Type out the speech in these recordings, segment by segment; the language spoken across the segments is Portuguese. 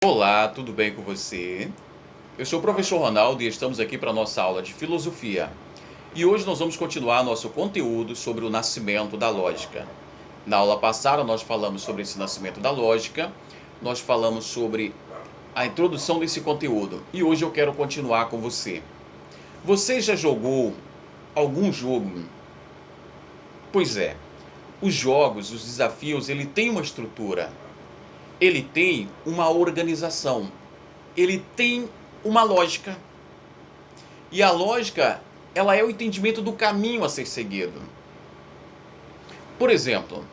Olá, tudo bem com você? Eu sou o professor Ronaldo e estamos aqui para a nossa aula de filosofia. E hoje nós vamos continuar nosso conteúdo sobre o nascimento da lógica. Na aula passada nós falamos sobre esse nascimento da lógica, nós falamos sobre a introdução desse conteúdo e hoje eu quero continuar com você. Você já jogou algum jogo? Pois é, os jogos, os desafios, ele tem uma estrutura, ele tem uma organização, ele tem uma lógica. E a lógica, ela é o entendimento do caminho a ser seguido. Por exemplo,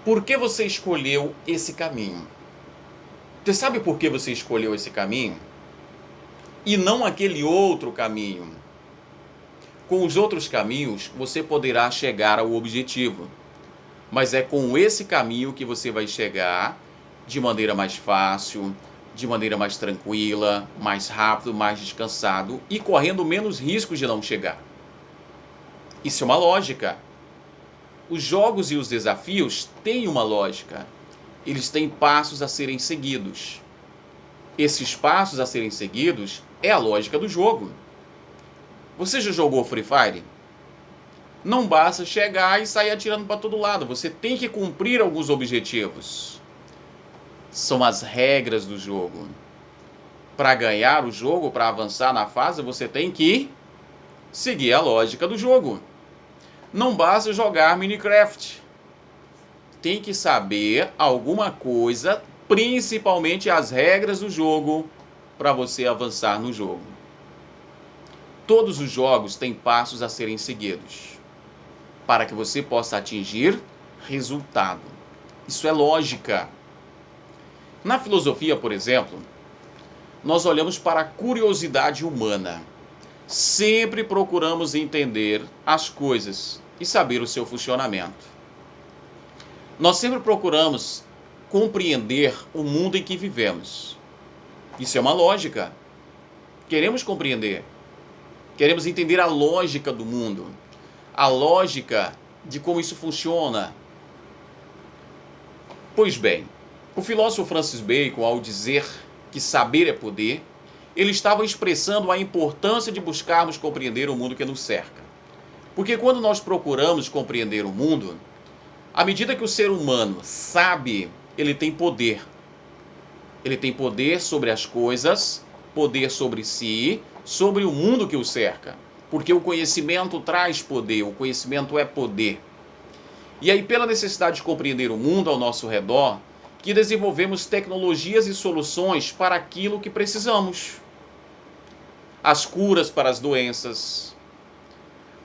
por que você escolheu esse caminho? Você sabe por que você escolheu esse caminho? E não aquele outro caminho. Com os outros caminhos, você poderá chegar ao objetivo. Mas é com esse caminho que você vai chegar de maneira mais fácil, de maneira mais tranquila, mais rápido, mais descansado e correndo menos riscos de não chegar. Isso é uma lógica. Os jogos e os desafios têm uma lógica. Eles têm passos a serem seguidos. Esses passos a serem seguidos é a lógica do jogo. Você já jogou Free Fire? Não basta chegar e sair atirando para todo lado. Você tem que cumprir alguns objetivos. São as regras do jogo. Para ganhar o jogo, para avançar na fase, você tem que seguir a lógica do jogo. Não basta jogar Minecraft. Tem que saber alguma coisa, principalmente as regras do jogo, para você avançar no jogo. Todos os jogos têm passos a serem seguidos, para que você possa atingir resultado. Isso é lógica. Na filosofia, por exemplo, nós olhamos para a curiosidade humana. Sempre procuramos entender as coisas e saber o seu funcionamento. Nós sempre procuramos compreender o mundo em que vivemos. Isso é uma lógica. Queremos compreender. Queremos entender a lógica do mundo. A lógica de como isso funciona. Pois bem, o filósofo Francis Bacon, ao dizer que saber é poder, ele estava expressando a importância de buscarmos compreender o mundo que nos cerca. Porque quando nós procuramos compreender o mundo, à medida que o ser humano sabe, ele tem poder. Ele tem poder sobre as coisas, poder sobre si, sobre o mundo que o cerca. Porque o conhecimento traz poder, o conhecimento é poder. E aí, pela necessidade de compreender o mundo ao nosso redor, que desenvolvemos tecnologias e soluções para aquilo que precisamos. As curas para as doenças,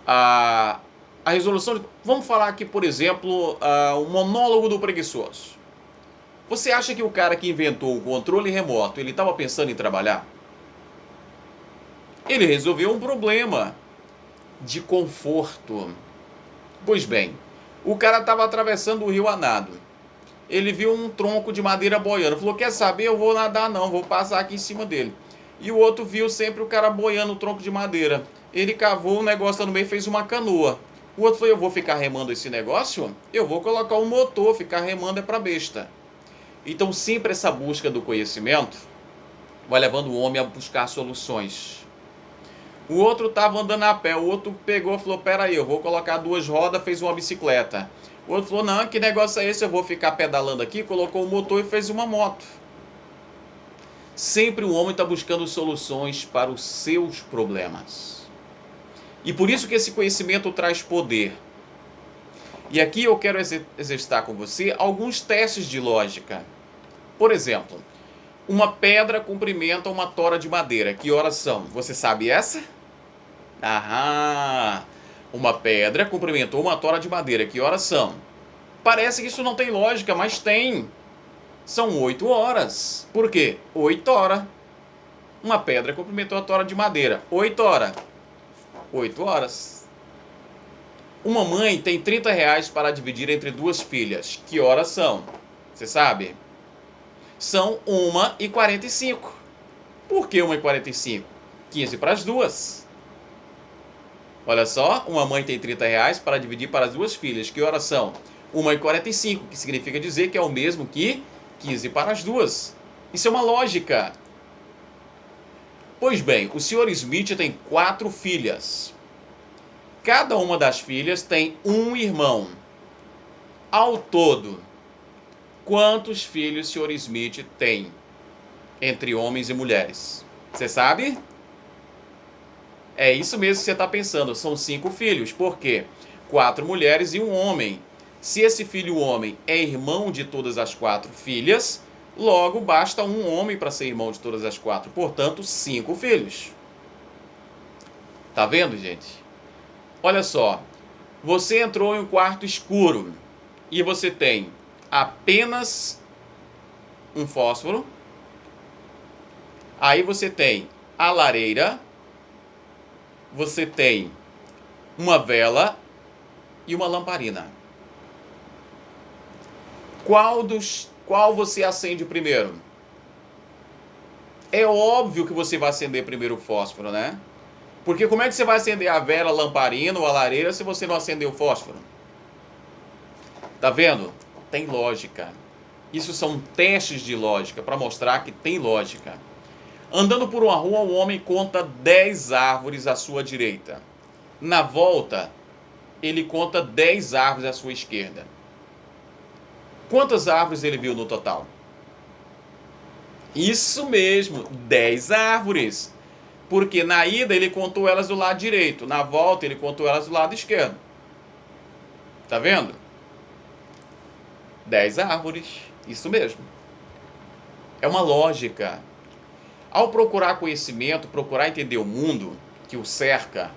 a resolução... Vamos falar aqui, por exemplo, o monólogo do preguiçoso. Você acha que o cara que inventou o controle remoto, ele estava pensando em trabalhar? Ele resolveu um problema de conforto. Pois bem, o cara estava atravessando o rio a nado. Ele viu um tronco de madeira boiando. Falou, quer saber, eu vou nadar não, vou passar aqui em cima dele. E o outro viu sempre o cara boiando o tronco de madeira. Ele cavou um negócio lá no meio e fez uma canoa. O outro falou, eu vou ficar remando esse negócio? Eu vou colocar um motor, ficar remando é pra besta. Então sempre essa busca do conhecimento vai levando o homem a buscar soluções. O outro estava andando a pé, o outro pegou e falou, peraí, eu vou colocar duas rodas, fez uma bicicleta. O outro falou, não, que negócio é esse, eu vou ficar pedalando aqui, colocou o motor e fez uma moto. Sempre o homem está buscando soluções para os seus problemas. E por isso que esse conhecimento traz poder. E aqui eu quero exercitar com você alguns testes de lógica. Por exemplo, uma pedra cumprimenta uma tora de madeira. Que horas são? Você sabe essa? Aham! Uma pedra cumprimentou uma tora de madeira. Que horas são? Parece que isso não tem lógica, mas tem. São 8 horas. Por quê? 8 horas. Uma pedra cumprimentou a tora de madeira. 8 horas. 8 horas. Uma mãe tem R$30 para dividir entre duas filhas. Que horas são? Você sabe? São 1h45. Por que 1h45? 15 para as duas. Olha só, uma mãe tem R$30 para dividir para as duas filhas. Que horas são? 1h45, que significa dizer que é o mesmo que 15 para as 2. Isso é uma lógica. Pois bem, o Sr. Smith tem 4 filhas. Cada uma das filhas tem um irmão. Ao todo, quantos filhos o Sr. Smith tem? Entre homens e mulheres. Você sabe? É isso mesmo que você está pensando. São 5 filhos. Por quê? 4 mulheres e um homem. Se esse filho homem é irmão de todas as 4 filhas, logo basta um homem para ser irmão de todas as 4. Portanto, 5 filhos. Tá vendo, gente? Olha só. Você entrou em um quarto escuro e você tem apenas um fósforo. Aí você tem a lareira, você tem uma vela e uma lamparina. Qual você acende primeiro? É óbvio que você vai acender primeiro o fósforo, né? Porque como é que você vai acender a vela, a lamparina ou a lareira se você não acender o fósforo? Tá vendo? Tem lógica. Isso são testes de lógica para mostrar que tem lógica. Andando por uma rua, um homem conta 10 árvores à sua direita. Na volta, ele conta 10 árvores à sua esquerda. Quantas árvores ele viu no total? Isso mesmo, 10 árvores. Porque na ida ele contou elas do lado direito, na volta ele contou elas do lado esquerdo. Tá vendo? 10 árvores, isso mesmo. É uma lógica. Ao procurar conhecimento, procurar entender o mundo que o cerca,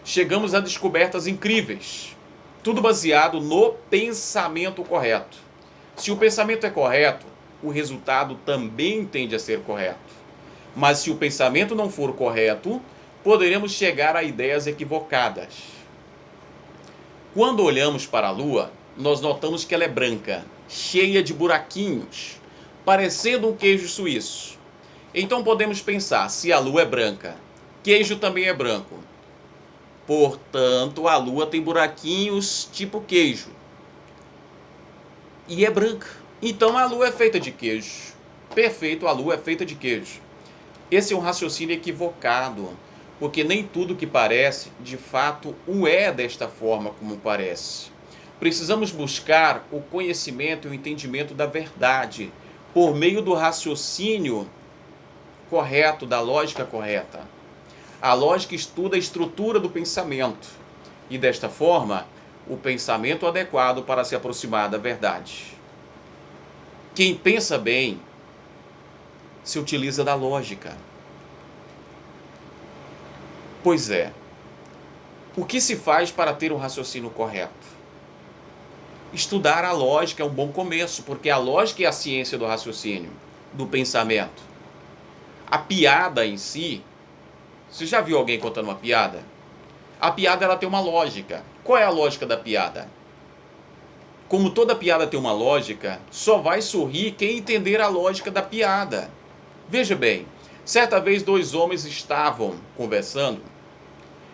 chegamos a descobertas incríveis. Tudo baseado no pensamento correto. Se o pensamento é correto, o resultado também tende a ser correto. Mas se o pensamento não for correto, poderemos chegar a ideias equivocadas. Quando olhamos para a Lua, nós notamos que ela é branca, cheia de buraquinhos, parecendo um queijo suíço. Então podemos pensar, se a Lua é branca, queijo também é branco. Portanto, a Lua tem buraquinhos tipo queijo. E é branca. Então a Lua é feita de queijo. Perfeito, a Lua é feita de queijo. Esse é um raciocínio equivocado, porque nem tudo que parece, de fato, o é desta forma como parece. Precisamos buscar o conhecimento e o entendimento da verdade por meio do raciocínio correto, da lógica correta. A lógica estuda a estrutura do pensamento e, desta forma, o pensamento adequado para se aproximar da verdade. Quem pensa bem se utiliza da lógica. Pois é. O que se faz para ter um raciocínio correto? Estudar a lógica é um bom começo, porque a lógica é a ciência do raciocínio, do pensamento. A piada em si, você já viu alguém contando uma piada? A piada ela tem uma lógica. Qual é a lógica da piada? Como toda piada tem uma lógica, só vai sorrir quem entender a lógica da piada. Veja bem, certa vez 2 homens estavam conversando,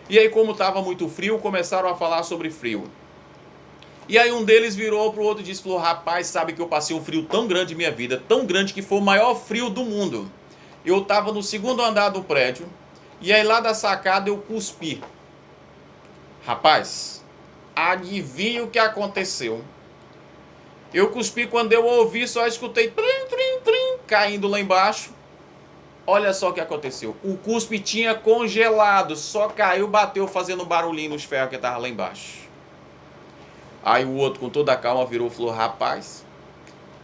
e aí como estava muito frio, começaram a falar sobre frio. E aí um deles virou para o outro e disse, falou, rapaz, sabe que eu passei um frio tão grande em minha vida, tão grande que foi o maior frio do mundo. Eu estava no 2º andar do prédio, e aí lá da sacada eu cuspi. Rapaz, adivinha o que aconteceu? Eu cuspi, quando eu ouvi, só escutei trim, trim, trim, caindo lá embaixo. Olha só o que aconteceu. O cuspe tinha congelado, só caiu, bateu fazendo barulhinho nos ferros que estavam lá embaixo. Aí o outro, com toda a calma, virou e falou, rapaz,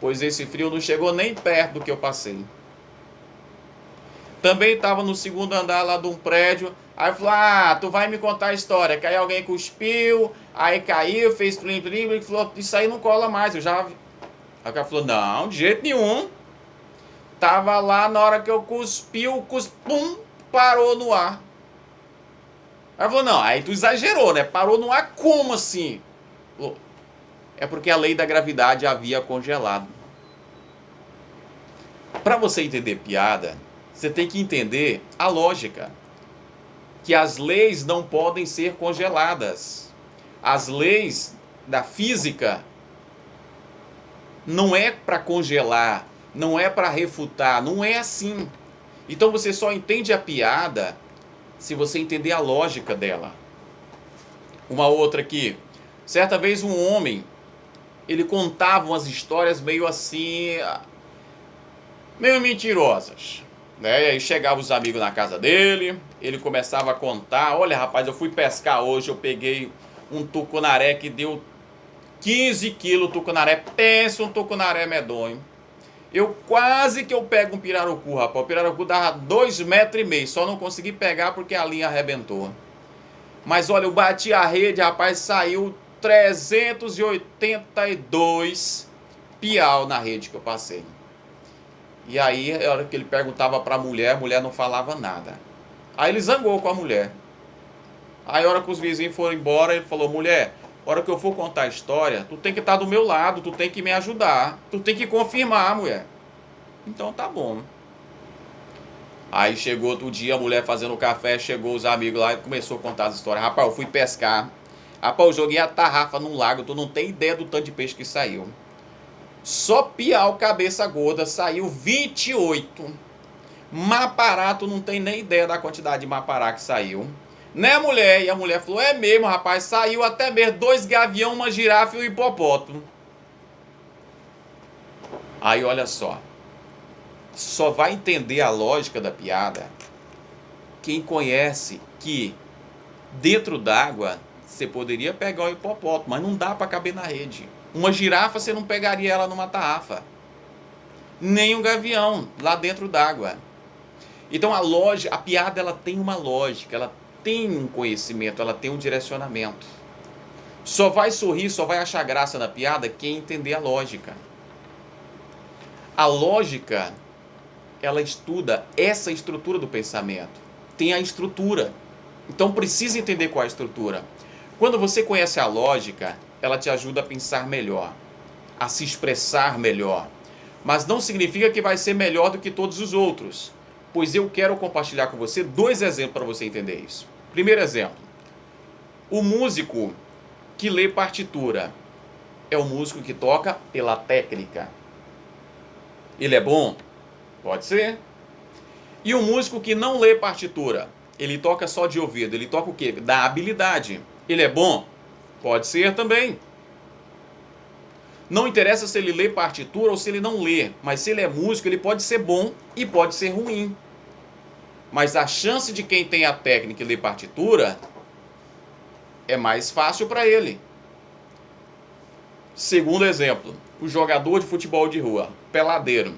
pois esse frio não chegou nem perto do que eu passei. Também estava no 2º andar lá de um prédio. Aí falou, tu vai me contar a história. Que aí alguém cuspiu, aí caiu, fez plim-plim, e falou, isso aí não cola mais, eu já... Aí o cara falou, não, de jeito nenhum. Tava lá, na hora que eu cuspi, o cuspum parou no ar. Aí falou, não, aí tu exagerou, né? Parou no ar como assim? Falou, é porque a lei da gravidade havia congelado. Para você entender piada, você tem que entender a lógica. Que as leis não podem ser congeladas. As leis da física não é para congelar, não é para refutar, não é assim. Então você só entende a piada se você entender a lógica dela. Uma outra aqui. Certa vez um homem, ele contava umas histórias meio assim, meio mentirosas, né? E aí chegavam os amigos na casa dele, ele começava a contar: olha, rapaz, eu fui pescar hoje, eu peguei um tucunaré que deu 15 quilos tucunaré. Pensa um tucunaré medonho. Eu quase que eu pego um pirarucu, rapaz. O pirarucu dava 2,5 metros, só não consegui pegar porque a linha arrebentou. Mas olha, eu bati a rede, rapaz, saiu 382 piau na rede que eu passei. E aí, a hora que ele perguntava pra mulher, a mulher não falava nada. Aí ele zangou com a mulher. Aí a hora que os vizinhos foram embora, ele falou: mulher, a hora que eu for contar a história, tu tem que estar do meu lado, tu tem que me ajudar, tu tem que confirmar, mulher. Então tá bom. Aí chegou outro dia, a mulher fazendo café, chegou os amigos lá e começou a contar as histórias. Rapaz, eu fui pescar. Rapaz, eu joguei a tarrafa num lago, tu não tem ideia do tanto de peixe que saiu. Só piau, cabeça gorda, saiu 28. Mapará, tu não tem nem ideia da quantidade de mapará que saiu. Né, mulher? E a mulher falou: é mesmo, rapaz, saiu até mesmo 2 gavião, uma girafa e um hipopótamo. Aí olha só vai entender a lógica da piada quem conhece que dentro d'água você poderia pegar o hipopótamo, mas não dá para caber na rede. Uma girafa você não pegaria ela numa tarrafa, nem um gavião lá dentro d'água. Então a piada, ela tem uma lógica, ela tem um conhecimento, ela tem um direcionamento. Só vai sorrir, só vai achar graça na piada quem entender a lógica. A lógica, ela estuda essa estrutura do pensamento. Tem a estrutura. Então precisa entender qual é a estrutura. Quando você conhece a lógica, ela te ajuda a pensar melhor, a se expressar melhor. Mas não significa que vai ser melhor do que todos os outros. Pois eu quero compartilhar com você 2 exemplos para você entender isso. Primeiro exemplo. O músico que lê partitura é o músico que toca pela técnica. Ele é bom? Pode ser. E o músico que não lê partitura, ele toca só de ouvido, ele toca o quê? Da habilidade. Ele é bom? Pode ser também. Não interessa se ele lê partitura ou se ele não lê, mas se ele é músico, ele pode ser bom e pode ser ruim. Mas a chance de quem tem a técnica e lê partitura é mais fácil para ele. Segundo exemplo, o jogador de futebol de rua, peladeiro.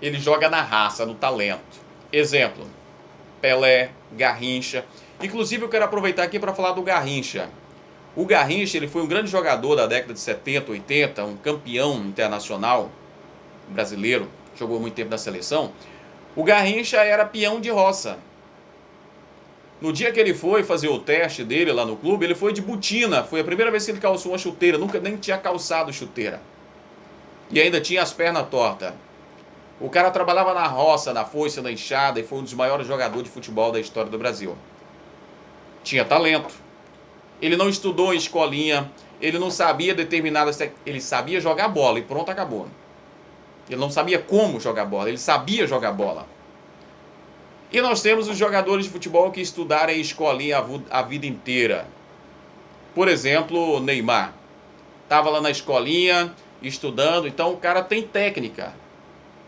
Ele joga na raça, no talento. Exemplo, Pelé, Garrincha. Inclusive eu quero aproveitar aqui para falar do Garrincha. O Garrincha, ele foi um grande jogador da década de 70, 80, um campeão internacional brasileiro, jogou muito tempo na seleção. O Garrincha era peão de roça. No dia que ele foi fazer o teste dele lá no clube, ele foi de botina. Foi a primeira vez que ele calçou uma chuteira. Nunca nem tinha calçado chuteira. E ainda tinha as pernas tortas. O cara trabalhava na roça, na foice, na enxada e foi um dos maiores jogadores de futebol da história do Brasil. Tinha talento. Ele não estudou em escolinha. Ele não sabia determinadas... Ele sabia jogar bola e pronto, acabou. Ele não sabia como jogar bola. Ele sabia jogar bola. E nós temos os jogadores de futebol que estudaram em escolinha a vida inteira. Por exemplo, o Neymar. Estava lá na escolinha, estudando. Então o cara tem técnica.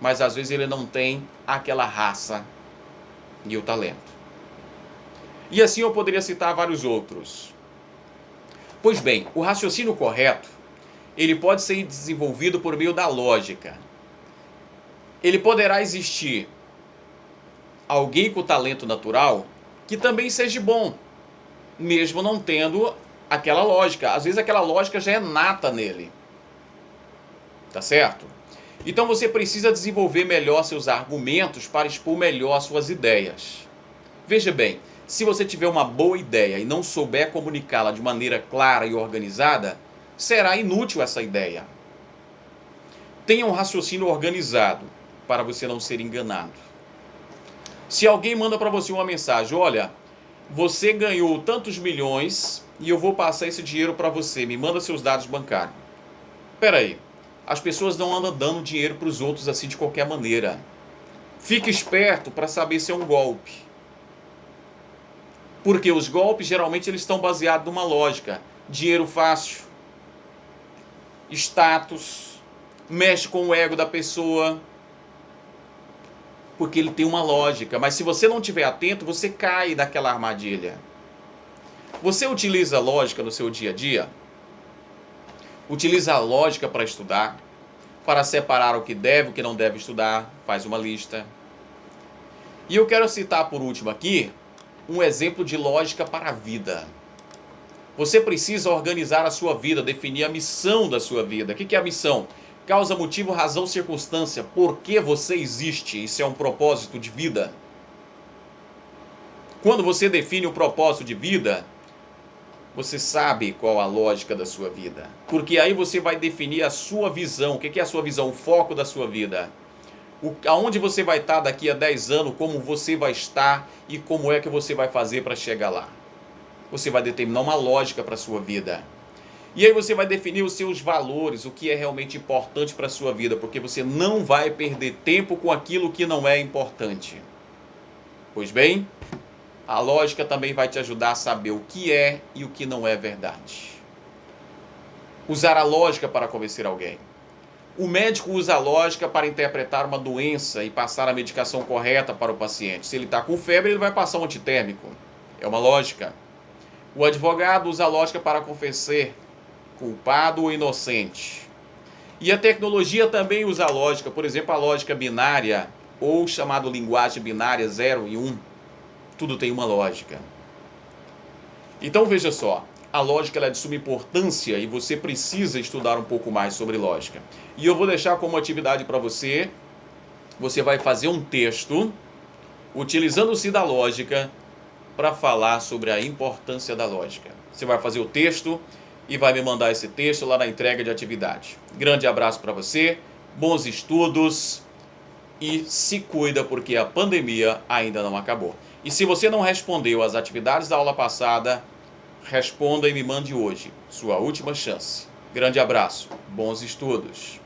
Mas às vezes ele não tem aquela raça e o talento. E assim eu poderia citar vários outros. Pois bem, o raciocínio correto, ele pode ser desenvolvido por meio da lógica. Ele poderá existir alguém com talento natural que também seja bom, mesmo não tendo aquela lógica. Às vezes aquela lógica já é nata nele. Tá certo? Então você precisa desenvolver melhor seus argumentos para expor melhor suas ideias. Veja bem, se você tiver uma boa ideia e não souber comunicá-la de maneira clara e organizada, será inútil essa ideia. Tenha um raciocínio organizado para você não ser enganado. Se alguém manda para você uma mensagem: olha, você ganhou tantos milhões e eu vou passar esse dinheiro para você, me manda seus dados bancários. Espera aí, As pessoas não andam dando dinheiro para os outros assim de qualquer maneira. Fique esperto para saber se é um golpe. Porque os golpes geralmente eles estão baseados numa lógica. Dinheiro fácil, status, mexe com o ego da pessoa. Porque ele tem uma lógica. Mas se você não estiver atento, você cai daquela armadilha. Você utiliza a lógica no seu dia a dia? Utiliza a lógica para estudar, para separar o que deve e o que não deve estudar, faz uma lista. E eu quero citar por último aqui um exemplo de lógica para a vida. Você precisa organizar a sua vida, definir a missão da sua vida. O que é a missão? Causa, motivo, razão, circunstância. Por que você existe? Isso é um propósito de vida. Quando você define o propósito de vida, você sabe qual a lógica da sua vida. Porque aí você vai definir a sua visão. O que é a sua visão? O foco da sua vida. Aonde você vai estar daqui a 10 anos, como você vai estar e como é que você vai fazer para chegar lá. Você vai determinar uma lógica para a sua vida. E aí você vai definir os seus valores, o que é realmente importante para a sua vida, porque você não vai perder tempo com aquilo que não é importante. Pois bem, a lógica também vai te ajudar a saber o que é e o que não é verdade. Usar a lógica para convencer alguém. O médico usa a lógica para interpretar uma doença e passar a medicação correta para o paciente. Se ele está com febre, ele vai passar um antitérmico. É uma lógica. O advogado usa a lógica para convencer culpado ou inocente. E a tecnologia também usa a lógica, por exemplo, a lógica binária, ou chamado linguagem binária 0 e 1. Tudo tem uma lógica. Então veja só, a lógica ela é de suma importância e você precisa estudar um pouco mais sobre lógica. E eu vou deixar como atividade para você, você vai fazer um texto, utilizando-se da lógica, para falar sobre a importância da lógica. Você vai fazer o texto e vai me mandar esse texto lá na entrega de atividade. Grande abraço para você, bons estudos e se cuida porque a pandemia ainda não acabou. E se você não respondeu às atividades da aula passada, responda e me mande hoje. Sua última chance. Grande abraço, bons estudos.